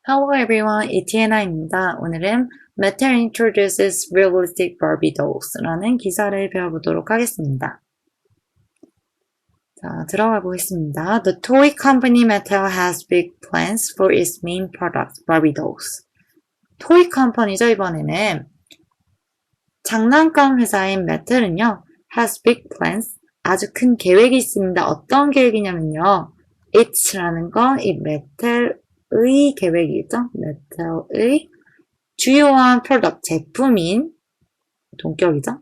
Hello everyone, 이티에나입니다. 오늘은 Mattel Introduces Realistic Barbie Dolls라는 기사를 배워보도록 하겠습니다. 자, 들어가 보겠습니다. The toy company Mattel has big plans for its main product, Barbie dolls. 토이 컴퍼니죠, 이번에는. 장난감 회사인 매텔은요, has big plans, 아주 큰 계획이 있습니다. 어떤 계획이냐면요, it'라는 건 이 매텔의 계획이죠. 매텔의 주요한 프로덕트, 제품인 동격이죠.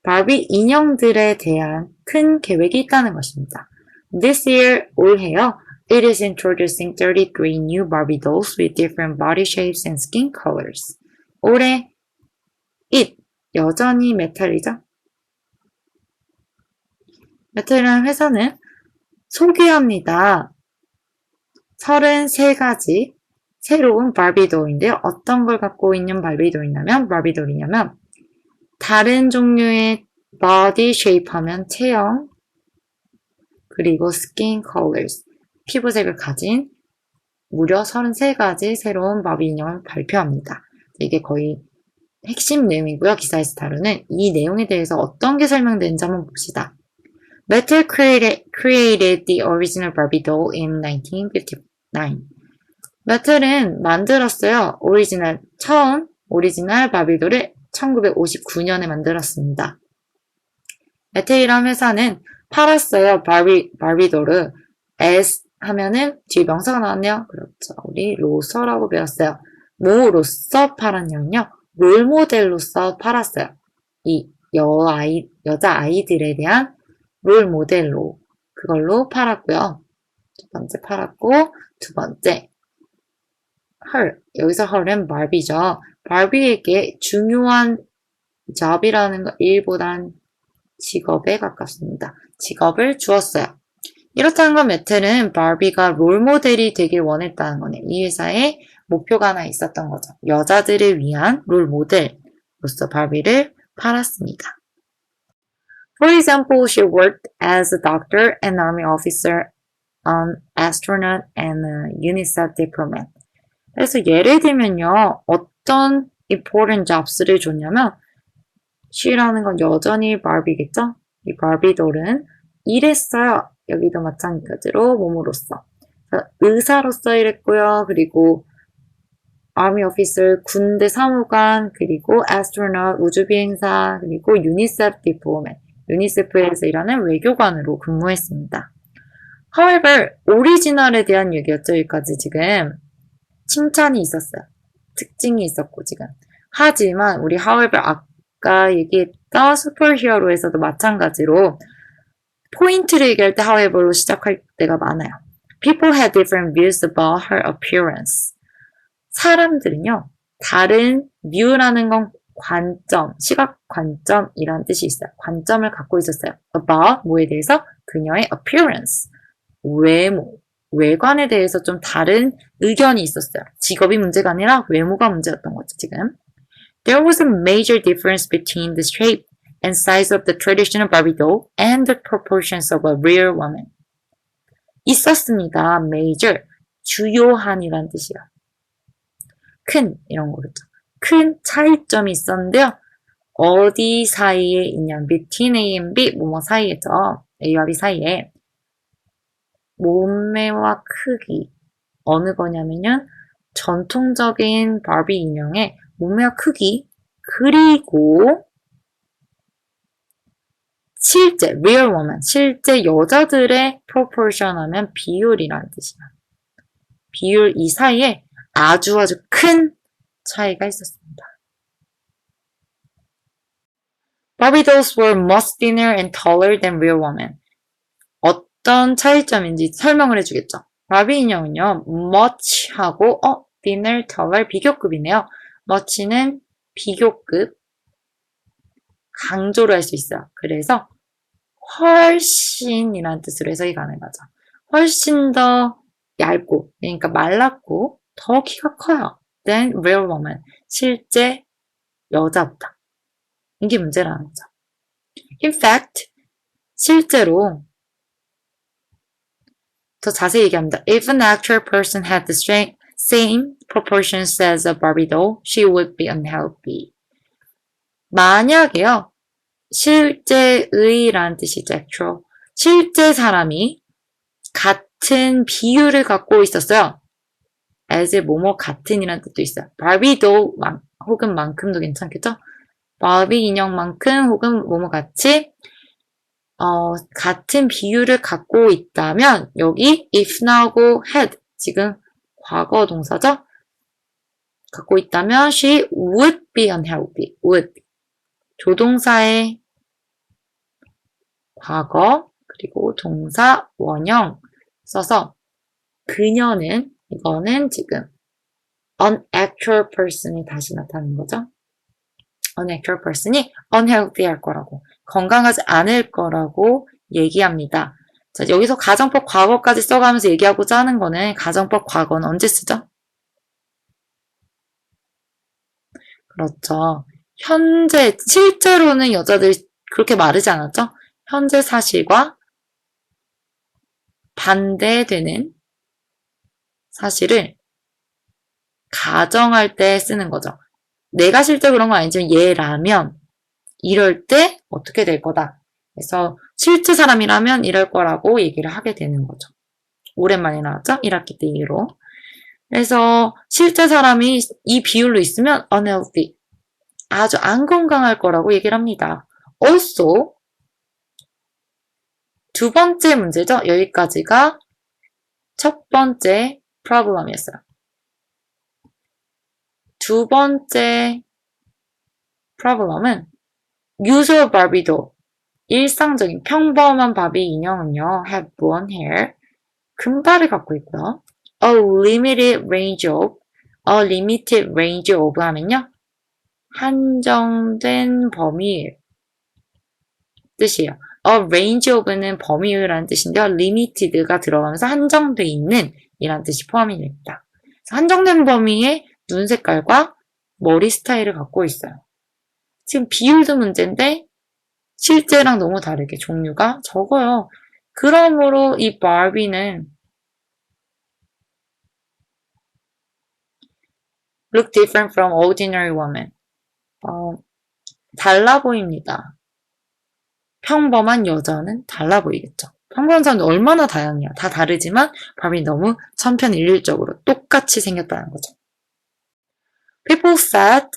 바비 인형들에 대한 큰 계획이 있다는 것입니다. This year, 올해요, it is introducing 33 new Barbie dolls with different body shapes and skin colors. 올해 it, 여전히 메탈이죠. 메탈이라는 회사는 소개합니다. 33가지 새로운 바비돌인데요. 어떤 걸 갖고 있는 바비돌이냐면 다른 종류의 body shape 하면 체형, 그리고 skin colors, 피부색을 가진 무려 33가지 새로운 바비 인형을 발표합니다. 이게 거의 핵심 내용이고요. 기사에서 다루는 이 내용에 대해서 어떤 게 설명되는지 한번 봅시다. Mattel created the original Barbie doll in 1959. 매텔은 만들었어요. 처음 오리지널 바비돌을 1959년에 만들었습니다. 매텔이란 회사는 팔았어요. 바비돌을. as 하면은 뒤에 명사가 나왔네요. 그렇죠. 우리 로서라고 배웠어요. 뭐로서 팔았냐면요. 롤모델로서 팔았어요. 이 여자아이들에 대한 롤모델로 그걸로 팔았고요. 첫 번째 팔았고, 두 번째 her, 여기서 her은 바비죠. 바비에게 중요한 job이라는 거, 일보단 직업에 가깝습니다. 직업을 주었어요. 이렇다는 건 매텔은 바비가 롤모델이 되길 원했다는 거네. 이 회사에 목표가 하나 있었던 거죠. 여자들을 위한 롤모델로서 바비를 팔았습니다. For example, she worked as a doctor, an army officer, an astronaut, and a UNICEF diplomat. 그래서 예를 들면요, 어떤 important jobs를 줬냐면, she라는 건 여전히 바비겠죠? 이 바비돌은 일했어요. 여기도 마찬가지로 몸으로써. 의사로서 일했고요. 그리고 army officer, 군대 사무관, 그리고 astronaut, 우주비행사, 그리고 UNICEF diplomat, 유니세프에서 일하는 외교관으로 근무했습니다. However, 오리지널에 대한 얘기였죠. 여기까지 지금 칭찬이 있었어요. 특징이 있었고 지금. 하지만 우리 however 아까 얘기했던 슈퍼히어로에서도 마찬가지로 포인트를 얘기할 때 however로 시작할 때가 많아요. People had different views about her appearance. 사람들은요. 다른 view라는 건 관점, 시각 관점이라는 뜻이 있어요. 관점을 갖고 있었어요. About 뭐에 대해서? 그녀의 appearance, 외모, 외관에 대해서 좀 다른 의견이 있었어요. 직업이 문제가 아니라 외모가 문제였던 거죠, 지금. There was a major difference between the shape and size of the traditional Barbie doll and the proportions of a real woman. 있었습니다. major, 주요한이란 뜻이에요. 큰, 이런 거겠죠. 큰 차이점이 있었는데요. 어디 사이에 있냐면 between A and B, 뭐뭐 사이에죠. A와 B 사이에. 몸매와 크기. 어느 거냐면요. 전통적인 바비 인형의 몸매와 크기, 그리고 실제, real woman, 실제 여자들의 proportion 하면 비율이라는 뜻이야. 비율 이 사이에 아주 큰 차이가 있었습니다. Barbie dolls were much thinner and taller than real women. 어떤 차이점인지 설명을 해주겠죠. 바비 인형은요, much하고 thinner, taller 비교급이네요. much는 비교급, 강조를 할 수 있어요. 그래서 훨씬이라는 뜻으로 해석이 가능하죠. 훨씬 더 얇고, 그러니까 말랐고 더 키가 커요. than real woman, 실제 여자보다. 이게 문제라는 거죠. In fact, 실제로 더 자세히 얘기합니다. If an actual person had the same proportions as a Barbie doll, she would be unhealthy. 만약에요, 실제의라는 뜻이죠, actual. 실제 사람이 같은 비율을 갖고 있었어요. as 뭐뭐 같은이라는 뜻도 있어요. 바비도 혹은 만큼도 괜찮겠죠? 바비 인형만큼 혹은 뭐뭐 같이 같은 비율을 갖고 있다면 여기 if 나오고 had 지금 과거 동사죠? 갖고 있다면 she would be unhealthy. would 조동사의 과거 그리고 동사 원형 써서 그녀는 이거는 지금 unactual person이 다시 나타나는 거죠. unactual person이 unhealthy 할 거라고 건강하지 않을 거라고 얘기합니다. 자, 여기서 가정법 과거까지 써가면서 얘기하고자 하는 거는 가정법 과거는 언제 쓰죠? 그렇죠. 현재, 실제로는 여자들이 그렇게 마르지 않았죠? 현재 사실과 반대되는 사실을 가정할 때 쓰는 거죠. 내가 실제 그런 건 아니지만 얘라면 이럴 때 어떻게 될 거다. 그래서 실제 사람이라면 이럴 거라고 얘기를 하게 되는 거죠. 오랜만에 나왔죠? 1학기 때 이후로. 그래서 실제 사람이 이 비율로 있으면 unhealthy, 아주 안 건강할 거라고 얘기를 합니다. also 두 번째 문제죠. 여기까지가 첫 번째 problem이었어요. 두 번째 problem은 usual Barbie doll, 일상적인 평범한 바비 인형은요, have blonde hair, 금발을 갖고 있고요. a limited range of 하면요, 한정된 범위의 뜻이에요. a range of는 범위라는 뜻인데요. limited가 들어가면서 한정돼 있는 이란 뜻이 포함이 됩니다. 한정된 범위의 눈 색깔과 머리 스타일을 갖고 있어요. 지금 비율도 문제인데 실제랑 너무 다르게 종류가 적어요. 그러므로 이 바비는 look different from ordinary woman. 달라 보입니다. 평범한 여자는 달라 보이겠죠. 평범한 사람도 얼마나 다양해요. 다 다르지만 바비 너무 천편일률적으로 똑같이 생겼다는 거죠. People said,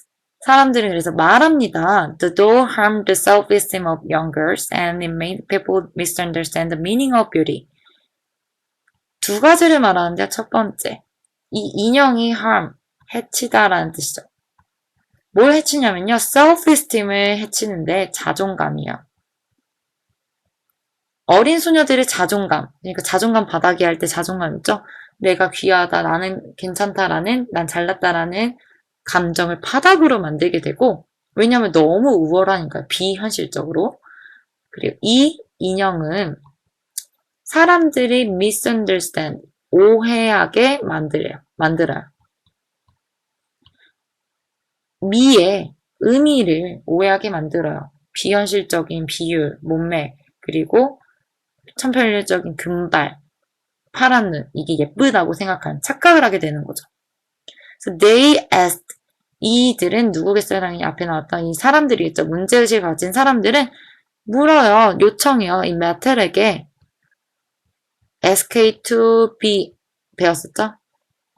사람들은 그래서 말합니다. The doll harmed the self-esteem of young girls and it made people misunderstand the meaning of beauty. 두 가지를 말하는데 첫 번째, 이 인형이 harm, 해치다라는 뜻이죠. 뭘 해치냐면요. self-esteem을 해치는데 자존감이요. 어린 소녀들의 자존감, 그러니까 자존감 바닥이 할 때 자존감 있죠? 내가 귀하다, 나는 괜찮다라는, 난 잘났다라는 감정을 바닥으로 만들게 되고, 왜냐면 너무 우월하니까요. 비현실적으로. 그리고 이 인형은 사람들이 misunderstand, 오해하게 만들어요. 미의 의미를 오해하게 만들어요. 비현실적인 비율, 몸매, 그리고 천편일률적인 금발, 파란 눈, 이게 예쁘다고 생각하는 착각을 하게 되는 거죠. So they asked, 이들은 누구겠어요? 당연히 앞에 나왔던 이 사람들이겠죠. 문제의식을 가진 사람들은 물어요. 요청해요. 이 메텔에게 SK2B 배웠었죠?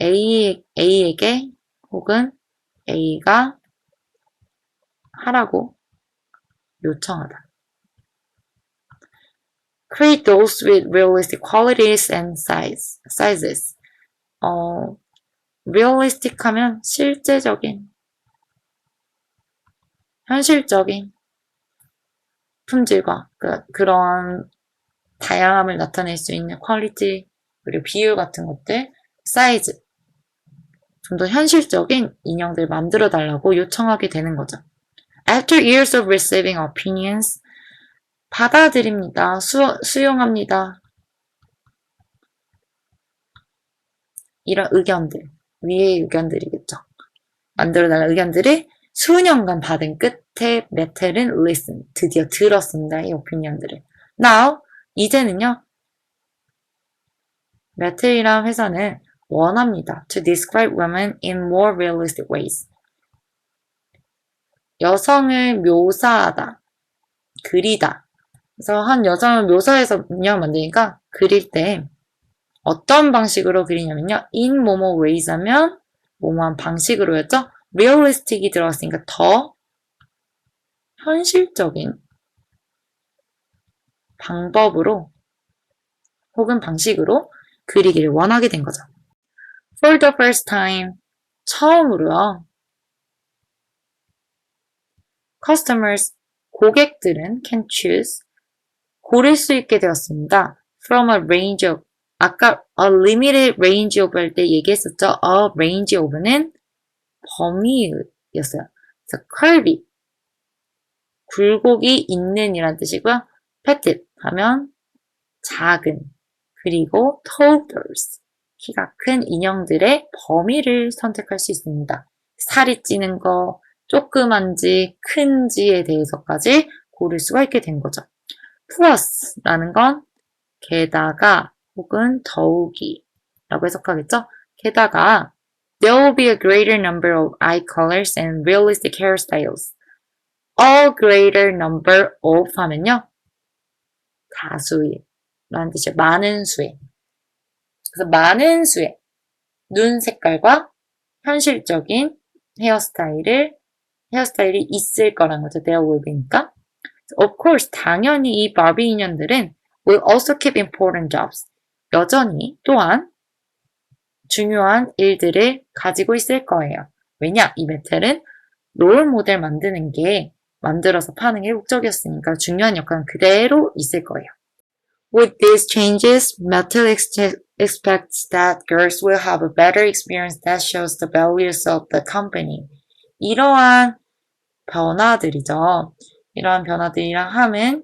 A에게 혹은 A가 하라고 요청하다. Create dolls with realistic qualities and sizes. realistic 하면 실제적인, 현실적인 품질과 그런 다양함을 나타낼 수 있는 퀄리티, 그리고 비율 같은 것들, 사이즈, 좀 더 현실적인 인형들 만들어 달라고 요청하게 되는 거죠. After years of receiving opinions, 받아들입니다. 수용합니다. 이런 의견들, 위의 의견들이겠죠. 만들어달라는 의견들을 수년간 받은 끝에 메텔은 listen, 드디어 들었습니다. 이 오피니언들을. Now, 이제는요. 메텔이란 회사는 원합니다. To describe women in more realistic ways. 여성을 묘사하다, 그리다. 그래서 한 여성을 묘사해서 인형을 만드니까 그릴 때 어떤 방식으로 그리냐면요. in 뭐뭐 ways 하면 뭐뭐한 방식으로였죠. realistic이 들어갔으니까 더 현실적인 방법으로 혹은 방식으로 그리기를 원하게 된 거죠. For the first time, 처음으로요. Customers, 고객들은 can choose, 고를 수 있게 되었습니다. From a range of, 아까 a limited range of 할 때 얘기했었죠. A range of는 범위였어요. 그래서 curvy, 굴곡이 있는 이란 뜻이고요. petite 하면 작은, 그리고 toddlers, 키가 큰 인형들의 범위를 선택할 수 있습니다. 살이 찌는 거, 조그만지 큰지에 대해서까지 고를 수가 있게 된 거죠. plus라는 건 게다가 혹은 더욱이 라고 해석하겠죠. 게다가 there will be a greater number of eye colors and realistic hairstyles. A greater number of 하면요. 다수의 라는 뜻이에요. 많은 수의. 그래서 많은 수의 눈 색깔과 현실적인 헤어스타일이 있을 거란 거죠. There will be니까. Of course, 당연히 이 바비 인형들은 will also keep important jobs. 여전히 또한 중요한 일들을 가지고 있을 거예요. 왜냐? 이 메텔은 롤 모델 만드는 게 만들어서 파는 게 목적이었으니까 중요한 역할은 그대로 있을 거예요. With these changes, Mattel expects that girls will have a better experience that shows the values of the company. 이러한 변화들이죠. 이러한 변화들이랑 함은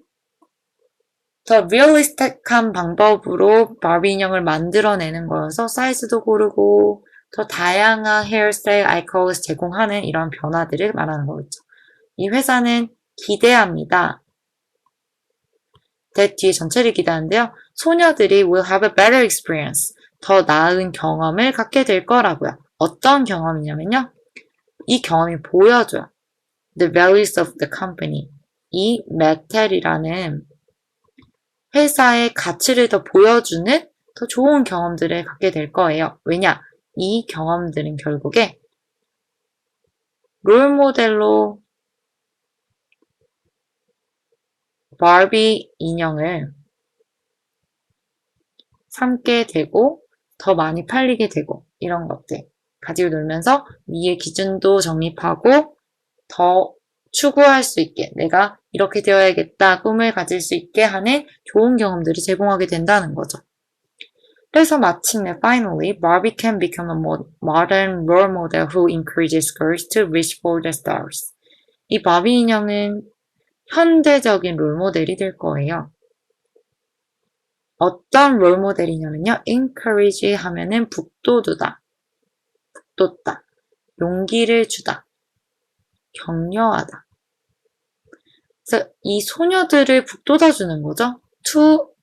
더 리얼리스틱한 방법으로 바비 인형을 만들어내는 거여서 사이즈도 고르고 더 다양한 헤어스타일 아이콘을 제공하는 이런 변화들을 말하는 거겠죠. 이 회사는 기대합니다. that 뒤에 전체를 기대하는데요. 소녀들이 will have a better experience. 더 나은 경험을 갖게 될 거라고요. 어떤 경험이냐면요. 이 경험이 보여줘요. The values of the company. 이 메텔이라는 회사의 가치를 더 보여주는 더 좋은 경험들을 갖게 될 거예요. 왜냐? 이 경험들은 결국에 롤모델로 바비 인형을 삼게 되고 더 많이 팔리게 되고 이런 것들 가지고 놀면서 위의 기준도 정립하고 더 추구할 수 있게 내가 이렇게 되어야겠다 꿈을 가질 수 있게 하는 좋은 경험들을 제공하게 된다는 거죠. 그래서 마침내 finally Barbie can become a modern role model who encourages girls to reach for the stars. 이 바비 인형은 현대적인 롤모델이 될 거예요. 어떤 롤모델이냐면요. encourage 하면은 북돋우다, 북돋다, 용기를 주다, 격려하다. 그래서 이 소녀들을 북돋아주는 거죠. to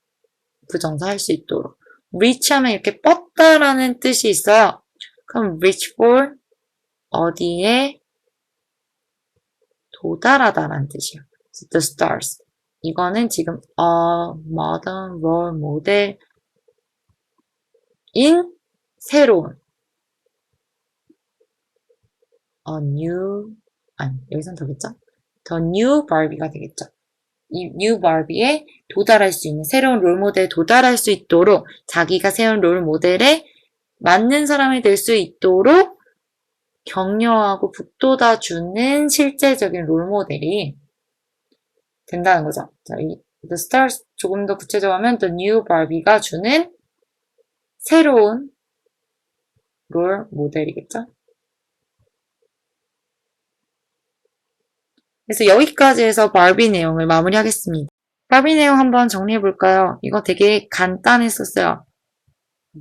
부정사 할 수 있도록. reach 하면 이렇게 뻗다라는 뜻이 있어요. 그럼 reach for 어디에 도달하다라는 뜻이에요. The stars. 이거는 지금 a modern role model인 새로운 a new 여기선 더겠죠? The new Barbie가 되겠죠. 이 new Barbie에 도달할 수 있는 새로운 롤모델에 도달할 수 있도록 자기가 세운 롤모델에 맞는 사람이 될 수 있도록 격려하고 북돋아주는 실제적인 롤모델이 된다는 거죠. 자, 이 The Stars 조금 더 구체적으로 하면 The New Barbie가 주는 새로운 롤모델이겠죠. 그래서 여기까지 해서 바비 내용을 마무리하겠습니다. 바비 내용 한번 정리해볼까요? 이거 되게 간단했었어요.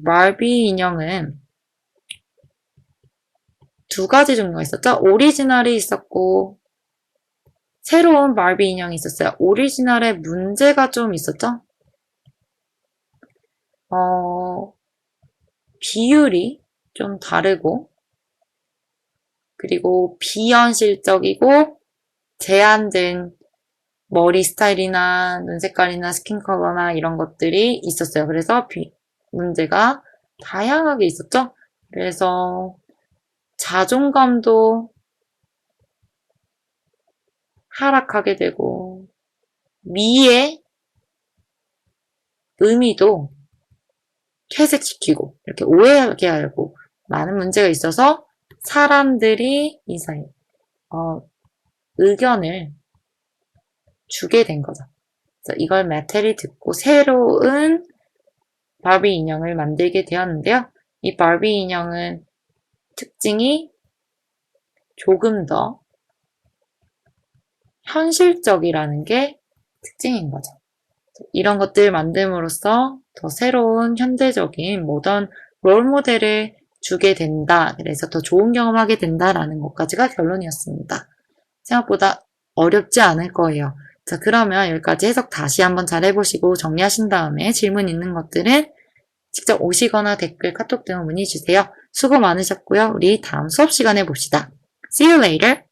바비 인형은 두 가지 종류가 있었죠. 오리지널이 있었고 새로운 바비 인형이 있었어요. 오리지널에 문제가 좀 있었죠. 비율이 좀 다르고, 그리고 비현실적이고 제한된 머리 스타일이나 눈 색깔이나 스킨 컬러나 이런 것들이 있었어요. 그래서 문제가 다양하게 있었죠. 그래서 자존감도 하락하게 되고 미의 의미도 퇴색시키고 이렇게 오해하게 하고 많은 문제가 있어서 사람들이 이 사이 의견을 주게 된 거죠. 그래서 이걸 메텔이 듣고 새로운 바비 인형을 만들게 되었는데요. 이 바비 인형은 특징이 조금 더 현실적이라는 게 특징인 거죠. 이런 것들 만듦으로써 더 새로운 현대적인 모던 롤 모델을 주게 된다. 그래서 더 좋은 경험하게 된다라는 것까지가 결론이었습니다. 생각보다 어렵지 않을 거예요. 자, 그러면 여기까지 해석 다시 한번 잘 해보시고 정리하신 다음에 질문 있는 것들은 직접 오시거나 댓글, 카톡 등으로 문의 주세요. 수고 많으셨고요. 우리 다음 수업 시간에 봅시다. See you later!